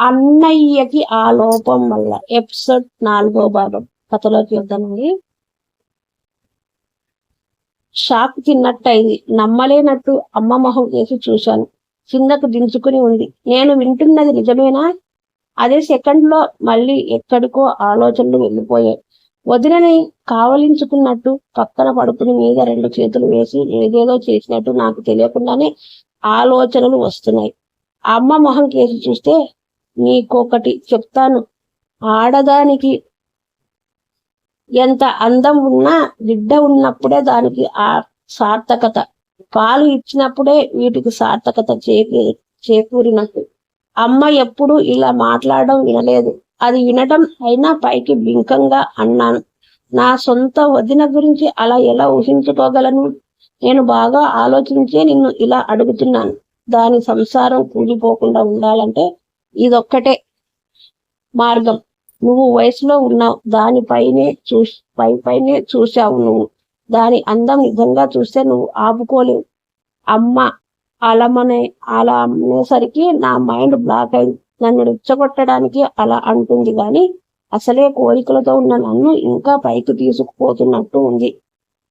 అన్నయ్యకి ఆ లోపం వల్ల ఎపిసోడ్ 4వ భాగం కథలోకి వెళ్తానండి. షాక్ తిన్నట్టయింది. నమ్మలేనట్టు అమ్మ మొహం చేసి చూశాను. కిందకు దించుకుని ఉంది. నేను వింటున్నది నిజమేనా? అదే సెకండ్ లో మళ్ళీ ఎక్కడికో ఆలోచనలు వెళ్ళిపోయాయి. వదినని కావలించుకున్నట్టు పక్కన పడుకుని మీద 2 చేతులు వేసి ఏదేదో చేసినట్టు నాకు తెలియకుండానే ఆలోచనలు వస్తున్నాయి. అమ్మ మొహం కేసి చూస్తే, నీకొకటి చెప్తాను, ఆడదానికి ఎంత అందం ఉన్నా బిడ్డ ఉన్నప్పుడే దానికి ఆ సార్థకత. పాలు ఇచ్చినప్పుడే వీటికి సార్థకత చేకూరినట్టు. అమ్మ ఎప్పుడు ఇలా మాట్లాడడం వినలేదు. అది వినడం అయినా పైకి బింకంగా అన్నాను. నా సొంత వదిన గురించి అలా ఎలా ఊహించుకోగలను? నేను బాగా ఆలోచించే నిన్ను ఇలా అడుగుతున్నాను. దాని సంసారం కూలిపోకుండా ఉండాలంటే ఇదొక్కటే మార్గం. నువ్వు వయసులో ఉన్నావు. పైనే చూశావు నువ్వు. దాని అందం నిజంగా చూస్తే నువ్వు ఆపుకోలేవు. అమ్మ అలా అనేసరికి నా మైండ్ బ్లాక్ అయింది. నన్ను రెచ్చగొట్టడానికి అలా అంటుంది కానీ అసలే కోరికలతో ఉన్న నన్ను ఇంకా పైకి తీసుకుపోతున్నట్టు ఉంది.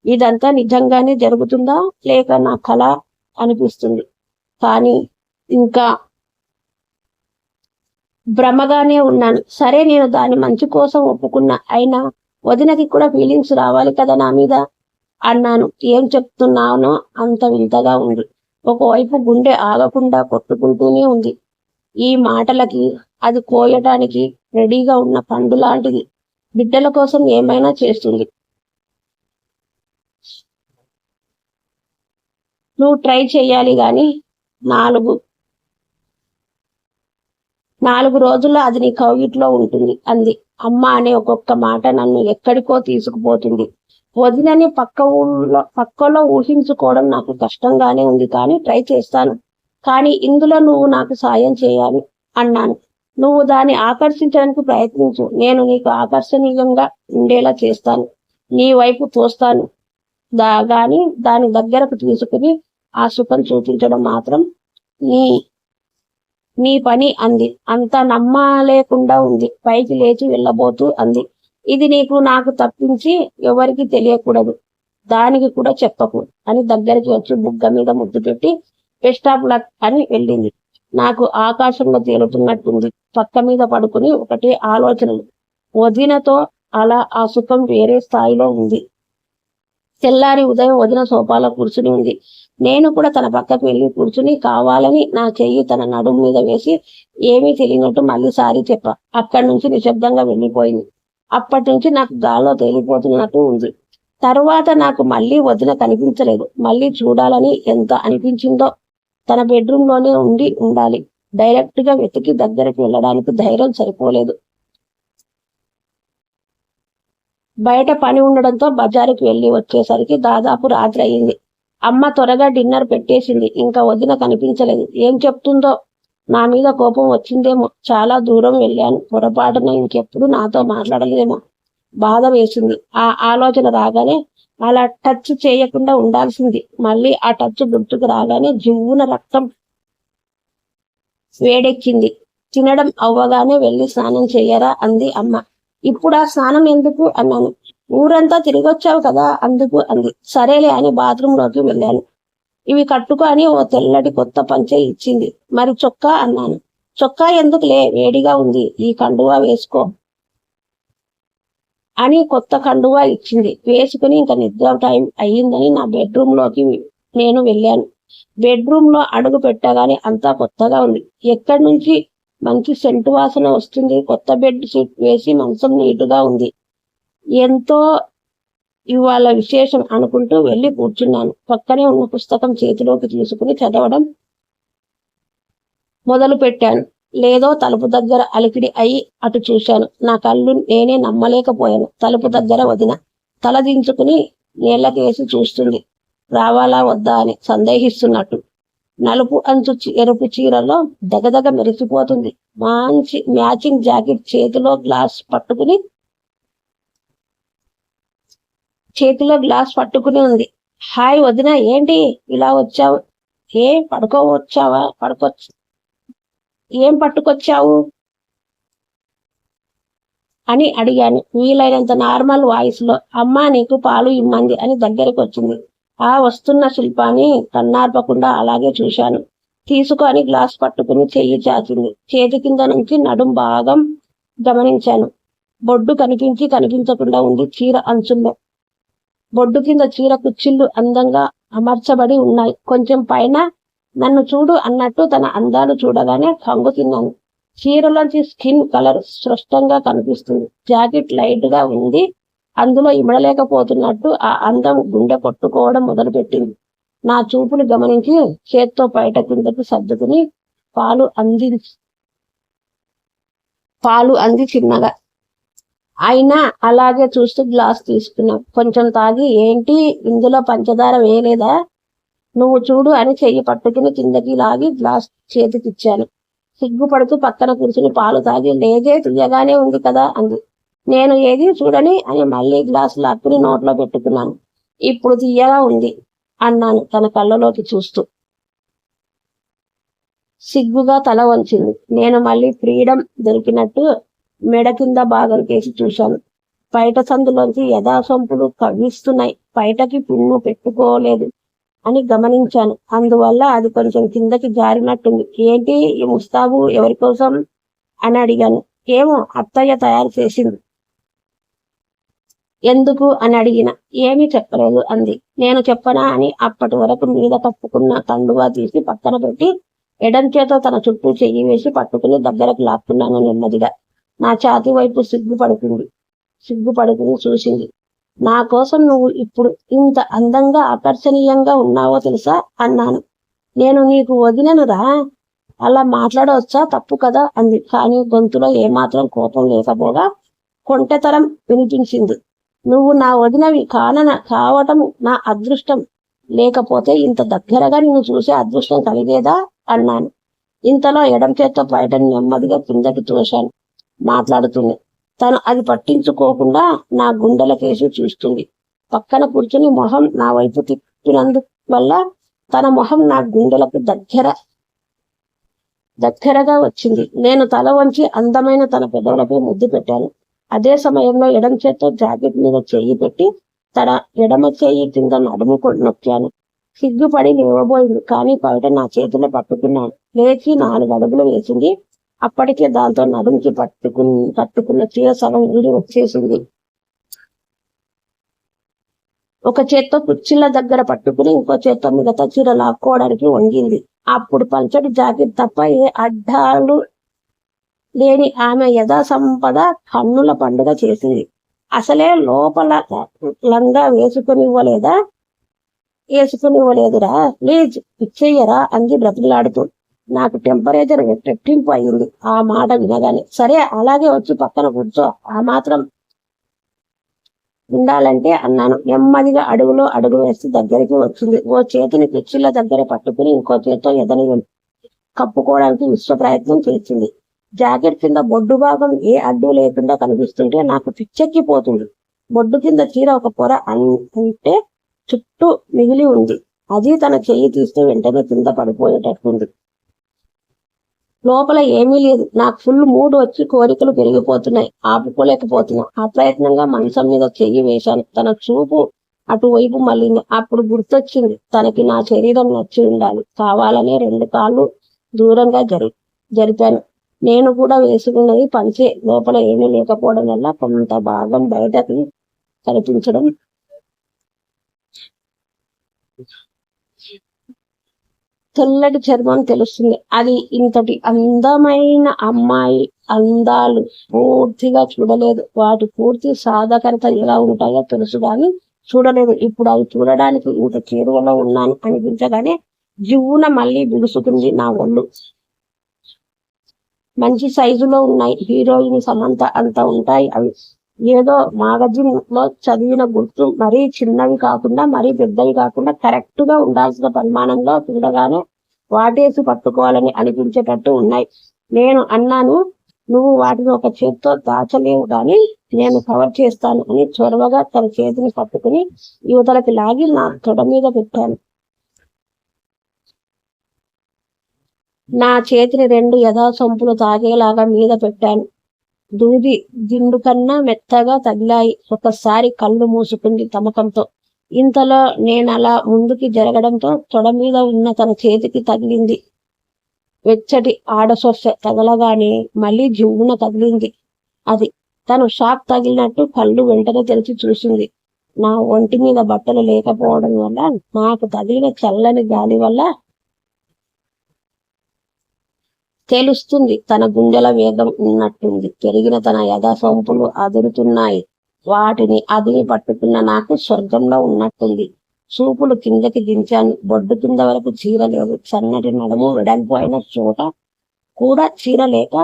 ఇదంతా నిజంగానే జరుగుతుందా లేక నా కళ అనిపిస్తుంది. కానీ ఇంకా భ్రమగానే ఉన్నాను. సరే, నేను దాని మంచి కోసం ఒప్పుకున్నా. అయినా వదినకి కూడా ఫీలింగ్స్ రావాలి కదా నా మీద అన్నాను. ఏం చెప్తున్నానో అంత వింతగా ఉంది. ఒకవైపు గుండె ఆగకుండా కొట్టుకుంటూనే ఉంది. ఈ మాటలకి అది కోయటానికి రెడీగా ఉన్న పండు లాంటిది. బిడ్డల కోసం ఏమైనా చేస్తుంది. నువ్వు ట్రై చేయాలి గాని 4 రోజుల్లో అది నీ కౌగిట్లో ఉంటుంది అంది. అమ్మ అనే ఒక్కొక్క మాట నన్ను ఎక్కడికో తీసుకుపోతుంది. వదినని పక్కలో ఊహించుకోవడం నాకు కష్టంగానే ఉంది, కానీ ట్రై చేస్తాను. కానీ ఇందులో నువ్వు నాకు సాయం చేయాలి అన్నాను. నువ్వు దాన్ని ఆకర్షించడానికి ప్రయత్నించు. నేను నీకు ఆకర్షణీయంగా ఉండేలా చేస్తాను. నీ వైపు తోస్తాను. గాని దాని దగ్గరకు తీసుకుని ఆ సుఖం చూపించడం మాత్రం నీ పని అంది. అంత నమ్మలేకుండా ఉంది. పైకి లేచి వెళ్ళబోతూ అంది. ఇది నాకు తప్పించి ఎవరికి తెలియకూడదు. దానికి కూడా చెప్పకు అని దగ్గరికి వచ్చి బుగ్గ మీద ముద్దు పెట్టి బెస్ట్ ఆఫ్ లక్ అని వెళ్ళింది. నాకు ఆకాశంలో తేలుతున్నట్టుంది. పక్క మీద పడుకుని ఒకటే ఆలోచనలు. వదినతో అలా ఆ సుఖం వేరే స్థాయిలో ఉంది. తెల్లారి ఉదయం వదిన సోఫాలో కూర్చుని ఉంది. నేను కూడా తన పక్కకు వెళ్ళి కూర్చుని కావాలని నా చెయ్యి తన నడుము మీద వేసి ఏమీ తెలియనట్టు మళ్ళీ సారీ చెప్పా. అక్కడి నుంచి నిశ్శబ్దంగా వెళ్ళిపోయింది. అప్పటి నుంచి నాకు గాల్లో తేలిపోతున్నట్టు ఉంది. తరువాత నాకు మళ్ళీ వదిన కనిపించలేదు. మళ్ళీ చూడాలని ఎంత అనిపించిందో. తన బెడ్రూమ్ లోనే ఉండాలి. డైరెక్ట్ గా వెతికి దగ్గరికి వెళ్ళడానికి ధైర్యం సరిపోలేదు. బయట పని ఉండడంతో బజారుకి వెళ్ళి వచ్చేసరికి దాదాపు రాత్రి అయింది. అమ్మ త్వరగా డిన్నర్ పెట్టేసింది. ఇంకా వదిన కనిపించలేదు. ఏం చెప్తుందో? నా మీద కోపం వచ్చిందేమో. చాలా దూరం వెళ్ళాను. పొరపాటున ఇంకెప్పుడు నాతో మాట్లాడలేదేమో. బాధ వేసింది. ఆ ఆలోచన రాగానే అలా టచ్ చేయకుండా ఉండాల్సింది. మళ్ళీ ఆ టచ్ గుర్తుకు రాగానే జివ్వున రక్తం వేడెక్కింది. తినడం అవ్వగానే వెళ్ళి స్నానం చెయ్యరా అంది అమ్మ. ఇప్పుడు ఆ స్నానం ఎందుకు అన్నాను. ఊరంతా తిరిగొచ్చావు కదా అందుకు అంది. సరేలే అని బాత్రూమ్ లోకి వెళ్ళాను. ఇవి కట్టుకో అని ఓ తెల్లటి కొత్త పంచె ఇచ్చింది. మరి చొక్కా అన్నాను. చొక్కా ఎందుకులే, వేడిగా ఉంది, ఈ కండువా వేసుకో అని కొత్త కండువా ఇచ్చింది. వేసుకుని ఇంకా నిద్ర టైం అయ్యిందని నా బెడ్రూమ్ లోకి నేను వెళ్ళాను. బెడ్రూమ్ లో అడుగు పెట్టగానే అంతా కొత్తగా ఉంది. ఎక్కడి నుంచి మంచి సెంటు వాసన వస్తుంది. కొత్త బెడ్ షీట్ వేసి మంచం నీటుగా ఉంది. ఎంతో ఇవాళ విశేషం అనుకుంటూ వెళ్ళి కూర్చున్నాను. పక్కనే ఉన్న పుస్తకం చేతిలోకి తీసుకుని చదవడం మొదలు పెట్టాను. లేదో తలుపు దగ్గర అలికిడి అయి అటు చూశాను. నా కళ్ళు నేనే నమ్మలేకపోయాను. తలుపు దగ్గర వదిన తల దించుకుని నేలకేసి చూస్తుంది. రావాలా వద్దా అని సందేహిస్తున్నట్టు. నలుపు అంచు ఎరుపు చీరలో దగదగ మెరిసిపోతుంది. మంచి మ్యాచింగ్ జాకెట్ చేతిలో గ్లాస్ పట్టుకుని ఉంది. హాయ్ వదిన, ఏంటి ఇలా వచ్చావు? ఏం పట్టుకొచ్చావు? అని అడిగాను వీలైనంత నార్మల్ వాయిస్ లో. అమ్మా నీకు పాలు ఇమ్మంది అని దగ్గరికి వచ్చింది. ఆ వస్తున్న శిల్పాన్ని కన్నార్పకుండా అలాగే చూశాను. తీసుకొని గ్లాస్ పట్టుకుని చెయ్యి చాచింది. చేతి కింద నుంచి నడుం భాగం గమనించాను. బొడ్డు కనిపించి కనిపించకుండా ఉంది చీర అంచుల్లో. బొడ్డు కింద చీర కుచ్చిళ్ళు అందంగా అమర్చబడి ఉన్నాయి. కొంచెం పైన నన్ను చూడు అన్నట్టు తన అందాలు చూడగానే కంగు తిన్నాను. చీరలోంచి స్కిన్ కలర్ స్పష్టంగా కనిపిస్తుంది. జాకెట్ లైట్ గా ఉంది. అందులో ఇమడలేకపోతున్నట్టు ఆ అందం గుండె కొట్టుకోవడం మొదలుపెట్టింది. నా చూపుని గమనించి చేత్తో బయట కిందకి సర్దుకుని పాలు అంది చిన్నగా. అయినా అలాగే చూస్తూ గ్లాస్ తీసుకున్నా. కొంచెం తాగి, ఏంటి ఇందులో పంచదార వేయలేదా? నువ్వు చూడు అని చెయ్యి పట్టుకుని కిందకి లాగి గ్లాస్ చేతికిచ్చాను. సిగ్గుపడుతూ పక్కన కూర్చుని పాలు తాగి, లేదే తీయగానే ఉంది కదా అంది. నేను ఏది చూడని అని మళ్ళీ గ్లాస్ లాక్కుని నోట్లో పెట్టుకున్నాను. ఇప్పుడు తీయగా ఉంది అన్నాను తన కళ్ళలోకి చూస్తూ. సిగ్గుగా తల వంచింది. నేను మళ్ళీ ఫ్రీడమ్ దొరికినట్టు మెడ కింద భాగం కేసి చూశాను. బయట సందులోంచి యథాసొంపులు కవ్విస్తున్నాయి. బయటకి పిన్ను పెట్టుకోలేదు అని గమనించాను. అందువల్ల అది కొంచెం కిందకి జారినట్టుంది. ఏంటి ఈ ముస్తాబు ఎవరి కోసం అని అడిగాను. ఏమో అత్తయ్య తయారు చేసింది. ఎందుకు అని అడిగిన. ఏమీ చెప్పలేదు అంది. నేను చెప్పనా అని అప్పటి వరకు మీద కప్పుకున్న కండువా తీసి పక్కన పెట్టి ఎడం చేత తన చుట్టూ చెయ్యి వేసి పట్టుకుని దగ్గరకు లాక్కున్నాను నెమ్మదిగా. నా ఛాతీ వైపు సిగ్గుపడుకుని చూసింది. నా కోసం నువ్వు ఇప్పుడు ఇంత అందంగా ఆకర్షణీయంగా ఉన్నావో తెలుసా అన్నాను. నేను నీకు వదిననురా, అలా మాట్లాడవచ్చా? తప్పు కదా అంది. కానీ గొంతులో ఏమాత్రం కోపం లేకపోగా కొంటెతరం వినిపించింది. నువ్వు నా వదినవి కావటం నా అదృష్టం. లేకపోతే ఇంత దగ్గరగా నిన్ను చూసే అదృష్టం కలిగేదా అన్నాను. ఇంతలో ఎడం చేత్తో బయటని నెమ్మదిగా కిందకి తోశాను. మాట్లాడుతుంది. తను అది పట్టించుకోకుండా నా గుండెలకేసి చూస్తుంది. పక్కన కూర్చుని మొహం నా వైపు తిప్పినందువల్ల తన మొహం నా గుండెలకు దగ్గరగా వచ్చింది. నేను తల వంచి అందమైన తన పెదవులపై ముద్దు పెట్టాను. అదే సమయంలో ఎడం చేత్తో జాకెట్ మీద చెయ్యి పెట్టి తన ఎడమ చెయ్యి కింద నడుము నొక్కాను. సిగ్గుపడి లేవబోయింది. కానీ బయట నా చేతిలో పట్టుకున్నాను. లేచి 4 అడుగులు వేసింది. అప్పటికే దాంతో నడుముకి కట్టుకున్న చీర సగం ఊడి వచ్చేసింది. ఒక చేత్తో కుర్చీల దగ్గర పట్టుకుని ఇంకో చేత్తో మిగతా చీర లాక్కోవడానికి వంగింది. అప్పుడు పల్చటి జాకెట్ తప్ప ఏ అడ్డాలు లేని ఆమె యథా సంపద కన్నుల పండుగ చేసింది. అసలే లోపల లంగా వేసుకునివ్వలేదురా, ప్లీజ్ ఇచ్చేయరా అంది బ్రతిలాడుతూ. నాకు టెంపరేచర్ రెట్టింపు అయింది ఆ మాట వినగానే. సరే అలాగే వచ్చి పక్కన కూర్చో, ఆ మాత్రం ఉండాలంటే అన్నాను. నెమ్మదిగా అడుగు వేసి దగ్గరికి వచ్చింది. ఓ చేతిని కుర్చీల దగ్గర పట్టుకుని ఇంకో చేతితో ఎదని కప్పుకోవడానికి విశ్వ ప్రయత్నం చేసింది. జాకెట్ కింద బొడ్డు భాగం ఏ అడ్డు లేకుండా కనిపిస్తుంటే నాకు పిచ్చెక్కిపోతుంది. బొడ్డు కింద చీర ఒక పొర అంటే చుట్టూ మిగిలి ఉంది. అది తన చెయ్యి తీస్తే వెంటనే కింద పడిపోయేటట్టుంది. లోపల ఏమీ లేదు. నాకు ఫుల్ మూడ్ వచ్చి కోరికలు పెరిగిపోతున్నాయి. ఆపుకోలేకపోతున్నా. అప్రయత్నంగా మంచం మీద చెయ్యి వేశాను. తన చూపు అటువైపు మళ్ళీంది. అప్పుడు గుర్తొచ్చింది, తనకి నా శరీరం నచ్చి ఉండాలి. కావాలనే 2 కాళ్ళు దూరంగా జరిపాను. నేను కూడా వేసుకున్నది పంచే. లోపల ఏమీ లేకపోవడం వల్ల కొంత భాగం బయటకి కనిపించడం తెల్లటి చర్మం తెలుస్తుంది. అది ఇంతటి అందమైన అమ్మాయి అందాలు పూర్తిగా చూడలేదు. వాటి పూర్తి సాధకత ఎలా ఉంటాయో తెలుసు కానీ చూడలేదు. ఇప్పుడు అవి చూడడానికి ఇంత చేరువలో ఉన్నాను అనిపించగానే జివ్వున మళ్ళీ బిగుసుకుంది నా ఒళ్ళు. మంచి సైజులో ఉన్నాయి. హీరోయిన్ సమంత అంత ఉంటాయి అవి. ఏదో మ్యాగజిన్ లో చదివిన గుర్తు. మరీ చిన్నవి కాకుండా మరీ పెద్దవి కాకుండా కరెక్ట్ గా ఉండాల్సిన పరిమాణంలో చూడగానే వాటేసి పట్టుకోవాలని అనిపించేటట్టు ఉన్నాయి. నేను అన్నాను, నువ్వు వాటిని ఒక చేత్తో దాచలేవు కానీ నేను కవర్ చేస్తాను అని చొరవగా తన చేతిని పట్టుకుని యువతలకి లాగి నా తొడ మీద పెట్టాను. నా చేతిని 2 యథాసంపులు తాగేలాగా మీద పెట్టాను. దూది దిండు కన్నా మెత్తగా తగిలాయి. ఒకసారి కళ్ళు మూసుకుంది తమకంతో. ఇంతలో నేనలా ముందుకి జరగడంతో తొడ మీద ఉన్న తన చేతికి తగిలింది. వెచ్చటి ఆడసొస తగలగానే మళ్ళీ జివ్వున తగిలింది. అది తను షాక్ తగిలినట్టు కళ్ళు వెంటనే తెరిచి చూసింది. నా ఒంటి మీద బట్టలు లేకపోవడం వల్ల, నాకు తగిలిన చల్లని గాలి వల్ల తెలుస్తుంది తన గుండెల వేగం ఉన్నట్టుంది. పెరిగిన తన యథాసొంపులు అదురుతున్నాయి. వాటిని అదిమి పట్టుకున్న నాకు స్వర్గంలో ఉన్నట్టుంది. చూపులు కిందకి దించాను. బొడ్డు కింద వరకు చీర లేదు. సన్నటి నడుము వెడల్పు అయిన చోట కూడా చీర లేక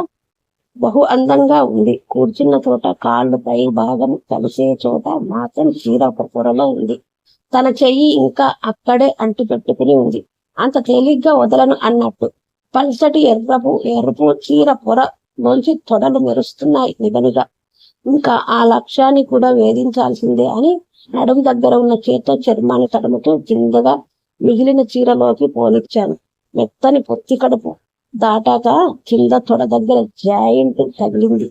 బహు అందంగా ఉంది. కూర్చున్న చోట కాళ్ళు పై భాగం కలిసే చోట మాత్రం చీర ఒక పొరలో ఉంది. తన చెయ్యి ఇంకా అక్కడే అంటు పెట్టుకుని ఉంది. అంత తేలిగ్గా వదలను అన్నట్టు. పల్సటి ఎరుపు చీర పొర నుంచి తొడలు మెరుస్తున్నాయి నిబనిగా. ఇంకా ఆ లక్ష్యాన్ని కూడా వేధించాల్సిందే అని నడుము దగ్గర ఉన్న చేత్తో చర్మాన్ని తడుముతూ కిందగా మిగిలిన చీరలోకి పోనిచ్చాను. మెత్తని పొత్తి కడుపు దాటాక కింద తొడ దగ్గర జాయింట్ తగిలింది.